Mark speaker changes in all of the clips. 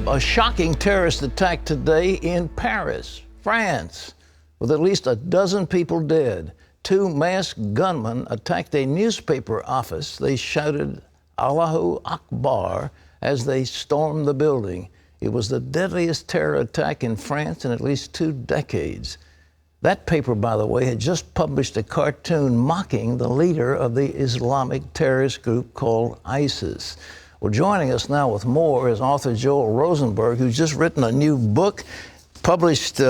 Speaker 1: A shocking terrorist attack today in Paris, France, with at least a dozen people dead. Two masked gunmen attacked a newspaper office. They shouted Allahu Akbar as they stormed the building. It was the deadliest terror attack in France in at least 2 decades. That paper, by the way, had just published a cartoon mocking the leader of the Islamic terrorist group called ISIS. Well, joining us now with more is author Joel Rosenberg, who's just written a new book, published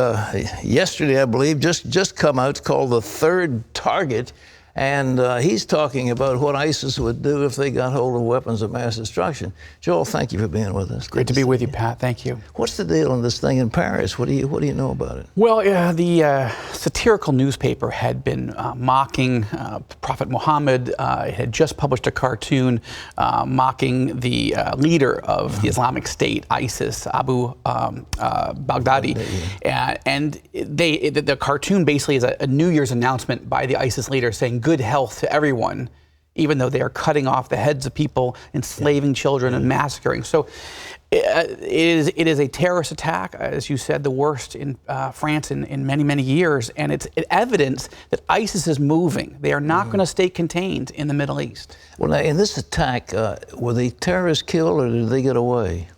Speaker 1: yesterday, I believe, just come out. It's called The Third Target. And he's talking about what ISIS would do if they got hold of weapons of mass destruction. Joel, thank you for being with us.
Speaker 2: Great to be with you, Pat. Thank you.
Speaker 1: What's the deal on this thing in Paris? What do you know about it?
Speaker 2: Well, the satirical newspaper had been mocking Prophet Muhammad. It had just published a cartoon mocking the leader of the Islamic State, ISIS, Abu Baghdadi. And the cartoon basically is a New Year's announcement by the ISIS leader saying good health to everyone, even though they are cutting off the heads of people, enslaving children, and massacring. So it is a terrorist attack, as you said, the worst in France in many, many years. And it's evidence that ISIS is moving. They are not going to stay contained in the Middle East.
Speaker 1: Well, now, in this attack, were the terrorists killed or did they get away?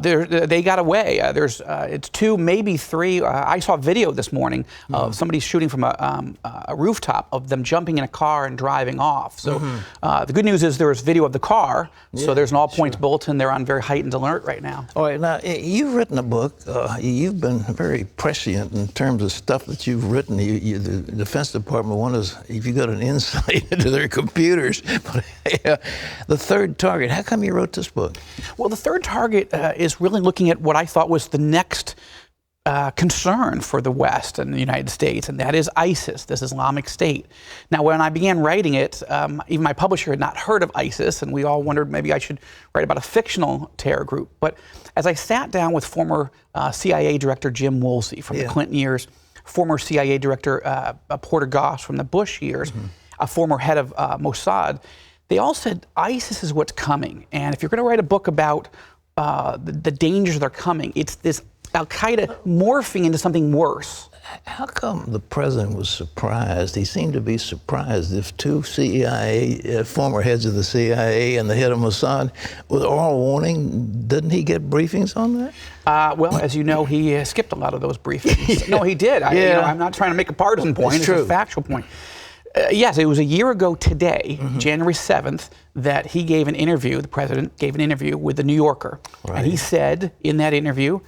Speaker 2: They got away. It's 2, maybe 3. I saw a video this morning of somebody shooting from a rooftop of them jumping in a car and driving off. So the good news is there was video of the car. So there's an all-points bulletin. They're on very heightened alert right now.
Speaker 1: All right. Now, you've written a book. You've been very prescient in terms of stuff that you've written. The Defense Department wonders if you got an insight into their computers. But The Third Target. How come you wrote this book?
Speaker 2: Well, The Third Target is really looking at what I thought was the next concern for the West and the United States, and that is ISIS, this Islamic State. Now, when I began writing it, even my publisher had not heard of ISIS, and we all wondered maybe I should write about a fictional terror group. But as I sat down with former CIA Director Jim Woolsey from the Clinton years, former CIA Director Porter Goss from the Bush years, a former head of Mossad, they all said ISIS is what's coming. And if you're going to write a book about the dangers that are coming, it's this Al-Qaeda morphing into something worse.
Speaker 1: How come the president was surprised? He seemed to be surprised if 2 former heads of the CIA and the head of Mossad were all warning. Didn't he get briefings on that?
Speaker 2: Well, as you know, he skipped a lot of those briefings. No, he did. I'm not trying to make a partisan point. It's a factual point. Yes, it was a year ago today, January 7th, that he gave an interview, the president gave an interview with The New Yorker. Right. And he said in that interview,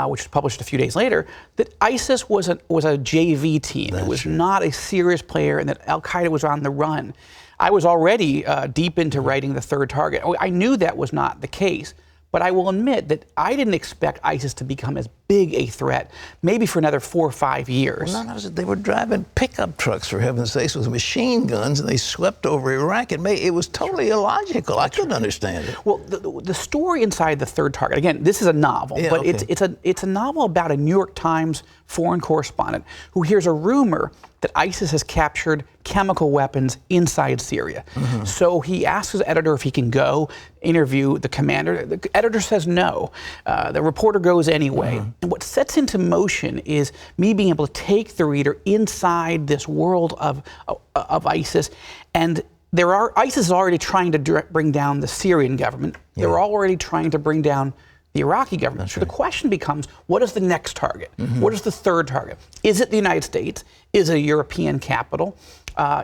Speaker 2: which was published a few days later, that ISIS was a JV team. It was not a serious player, and that Al-Qaeda was on the run. I was already deep into writing The Third Target. I knew that was not the case. But I will admit that I didn't expect ISIS to become as big a threat, maybe for another 4 or 5 years.
Speaker 1: Well, no, they were driving pickup trucks, for heaven's sakes, with machine guns, and they swept over Iraq. It was totally illogical. I couldn't understand it.
Speaker 2: Well, the story inside The Third Target, again, this is a novel, but it's a novel about a New York Times foreign correspondent who hears a rumor that ISIS has captured chemical weapons inside Syria. So he asks his editor if he can go interview the commander. The editor says no. The reporter goes anyway. And what sets into motion is me being able to take the reader inside this world of ISIS. And ISIS is already trying to bring down the Syrian government. They're already trying to bring down the Iraqi government. So the question becomes, what is the next target? What is the third target? Is it the United States? Is it a European capital?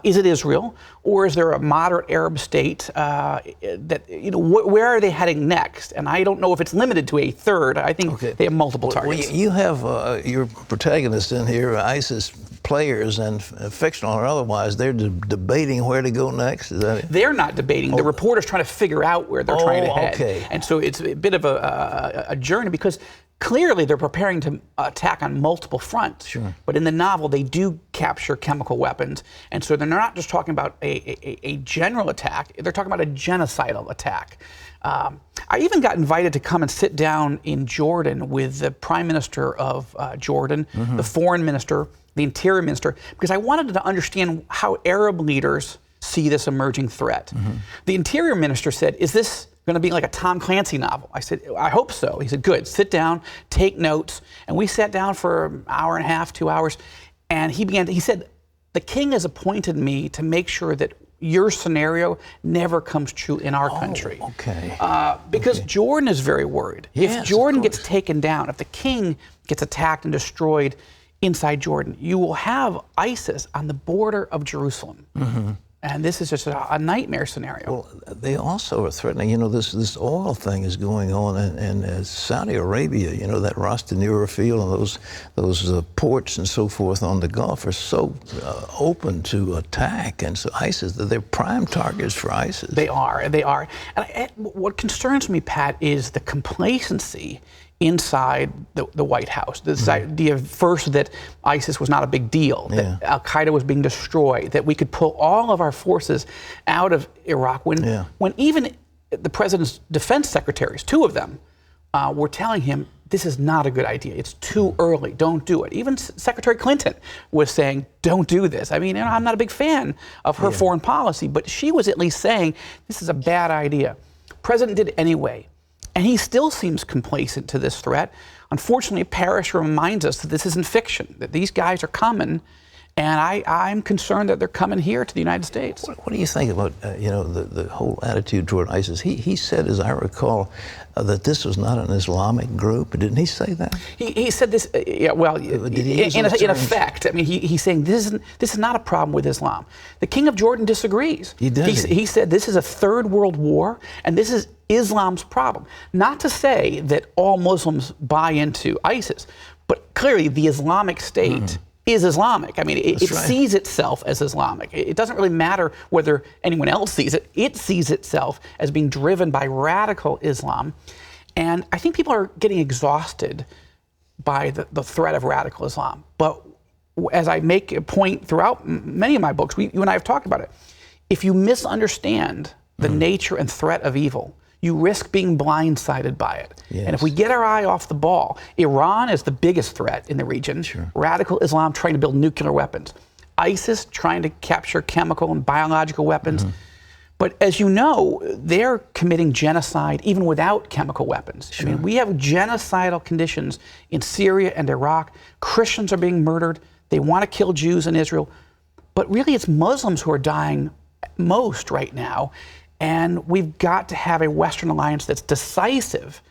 Speaker 2: Is it Israel? Or is there a moderate Arab state that, where are they heading next? And I don't know if it's limited to a third. I think they have multiple targets.
Speaker 1: Well, you have your protagonists in here, ISIS players, and fictional or otherwise, they're debating where to go next. Is that it?
Speaker 2: They're not debating. The reporter's trying to figure out where they're trying to head. And so it's a bit of a journey, because clearly they're preparing to attack on multiple fronts. But in the novel, they do capture chemical weapons. And so they're not just talking about a general attack, they're talking about a genocidal attack. I even got invited to come and sit down in Jordan with the Prime Minister of Jordan, the Foreign Minister, the Interior Minister, because I wanted to understand how Arab leaders see this emerging threat. The Interior Minister said, is this going to be like a Tom Clancy novel. I said, I hope so. He said, good, sit down, take notes. And we sat down for an hour and a half, 2 hours. And he said, the king has appointed me to make sure that your scenario never comes true in our country.
Speaker 1: Okay.
Speaker 2: Because Jordan is very worried.
Speaker 1: Yes,
Speaker 2: if Jordan gets taken down, if the king gets attacked and destroyed inside Jordan, you will have ISIS on the border of Jerusalem. Mm-hmm. And this is just a nightmare scenario.
Speaker 1: Well, they also are threatening, this oil thing is going on in Saudi Arabia, that Ras Tanura field and those ports and so forth on the Gulf are so open to attack. And so ISIS, they're prime targets for ISIS.
Speaker 2: They are. And what concerns me, Pat, is the complacency inside the White House. This idea first that ISIS was not a big deal, that Al-Qaeda was being destroyed, that we could pull all of our forces out of Iraq when even the president's defense secretaries, 2 of them, were telling him, this is not a good idea. It's too early. Don't do it. Even Secretary Clinton was saying, don't do this. I mean, I'm not a big fan of her foreign policy, but she was at least saying, this is a bad idea. President did it anyway. And he still seems complacent to this threat. Unfortunately, Paris reminds us that this isn't fiction, that these guys are coming, and I'm concerned that they're coming here to the United States.
Speaker 1: What do you think about, the whole attitude toward ISIS? He said, as I recall, that this was not an Islamic group. Didn't he say that?
Speaker 2: He said this, in effect. I mean, he's saying this is not a problem with Islam. The king of Jordan disagrees. He said this is a third world war, and this is Islam's problem. Not to say that all Muslims buy into ISIS, but clearly the Islamic State is Islamic. I mean, it sees itself as Islamic. It doesn't really matter whether anyone else sees it. It sees itself as being driven by radical Islam. And I think people are getting exhausted by the threat of radical Islam. But as I make a point throughout many of my books, you and I have talked about it, if you misunderstand the nature and threat of evil, you risk being blindsided by it. Yes. And if we get our eye off the ball, Iran is the biggest threat in the region. Sure. Radical Islam trying to build nuclear weapons. ISIS trying to capture chemical and biological weapons. But as you know, they're committing genocide even without chemical weapons. Sure. I mean, we have genocidal conditions in Syria and Iraq. Christians are being murdered. They want to kill Jews in Israel. But really, it's Muslims who are dying most right now. And we've got to have a Western alliance that's decisive.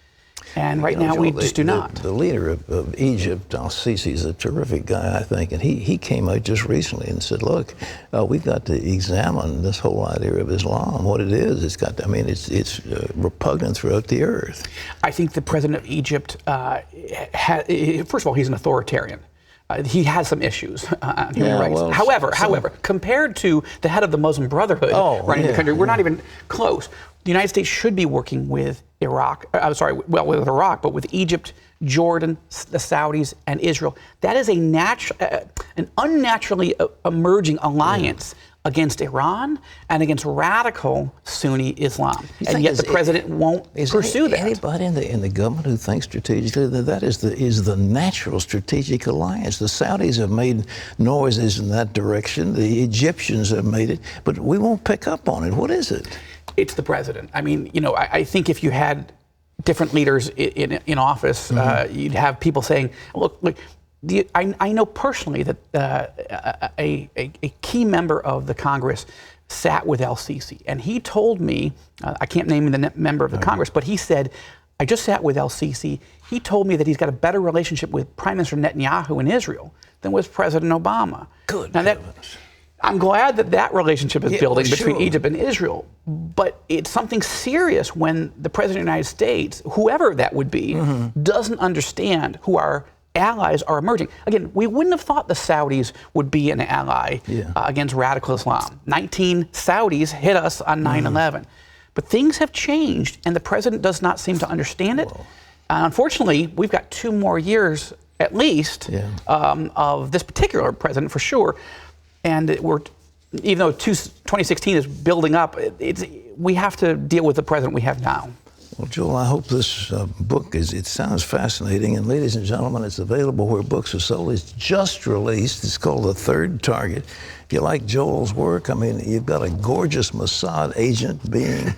Speaker 2: And right now, we just do not.
Speaker 1: The leader of Egypt, Al-Sisi, is a terrific guy, I think. And he came out just recently and said, look, we've got to examine this whole idea of Islam, what it is. It's repugnant throughout the earth.
Speaker 2: I think the president of Egypt, first of all, he's an authoritarian. He has some issues on human rights.
Speaker 1: Well,
Speaker 2: however, compared to the head of the Muslim Brotherhood running the country, we're not even close. The United States should be working with Iraq, with Iraq, but with Egypt, Jordan, the Saudis, and Israel. That is an unnaturally emerging alliance against Iran and against radical Sunni Islam. And yet the president won't pursue that.
Speaker 1: Anybody in the government who thinks strategically that is the natural strategic alliance? The Saudis have made noises in that direction. The Egyptians have made it, but we won't pick up on it. What is it?
Speaker 2: It's the president. I mean, I think if you had different leaders in office, you'd have people saying, look, I know personally that a key member of the Congress sat with El-Sisi, and he told me, I can't name the member of the Congress, but he said, I just sat with El-Sisi. He told me that he's got a better relationship with Prime Minister Netanyahu in Israel than with President Obama.
Speaker 1: Good.
Speaker 2: Now I'm glad that relationship is building between Egypt and Israel, but it's something serious when the President of the United States, whoever that would be, doesn't understand who our allies are emerging. Again, we wouldn't have thought the Saudis would be an ally against radical Islam. 19 Saudis hit us on 9/11. But things have changed, and the president does not seem to understand it. Unfortunately, we've got 2 more years, at least, of this particular president, for sure. And even though 2016 is building up, we have to deal with the president we have now.
Speaker 1: Well, Joel, I hope this book it sounds fascinating. And ladies and gentlemen, it's available where books are sold. It's just released. It's called The Third Target. If you like Joel's work, I mean, you've got a gorgeous Mossad agent being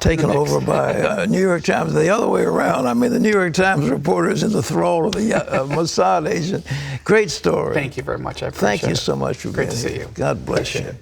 Speaker 1: taken over by New York Times. The other way around. I mean, the New York Times reporter is in the thrall of the Mossad agent. Great story.
Speaker 2: Thank you very much. I appreciate it.
Speaker 1: Thank you so much for being here.
Speaker 2: Great to see you.
Speaker 1: God bless you.